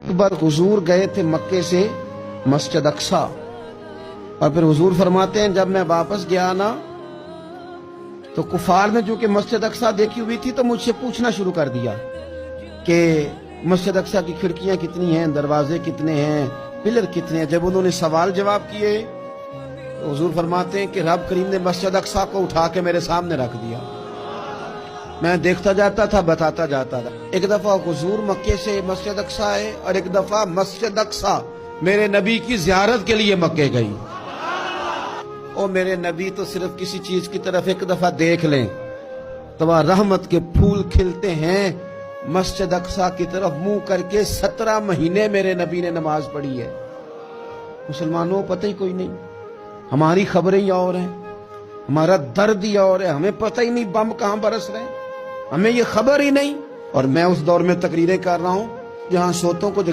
एक बार हुजूर गए थे मक्के से मस्जिद अक्सा, और फिर हुजूर फरमाते हैं जब मैं वापस गया ना तो कुफार ने जो कि मस्जिद अक्सा देखी हुई थी तो मुझसे पूछना शुरू कर दिया कि मस्जिद अक्सा की खिड़कियां कितनी हैं, दरवाजे कितने हैं, पिलर कितने हैं। जब उन्होंने सवाल जवाब किए तो हुजूर फरमाते हैं कि रब करीम ने मस्जिद अक्सा को उठा के मेरे सामने रख दिया। मैं देखता जाता था, बताता जाता था। एक दफा हुजूर मक्के से मस्जिद अक्सा आए और एक दफा मस्जिद अक्सा मेरे नबी की जियारत के लिए मक्के गई। और मेरे नबी तो सिर्फ किसी चीज की तरफ एक दफा देख लें तो वह रहमत के फूल खिलते हैं। मस्जिद अक्सा की तरफ मुंह करके 17 महीने मेरे नबी ने नमाज पढ़ी है। मुसलमानों पता ही कोई नहीं, हमारी खबरें ही और हैं, हमारा दर्द ही और है, हमें पता ही नहीं बम कहां बरस रहे हैं, हमें ये खबर ही नहीं। और मैं उस दौर में तकरीरें कर रहा हूं जहां सोतों को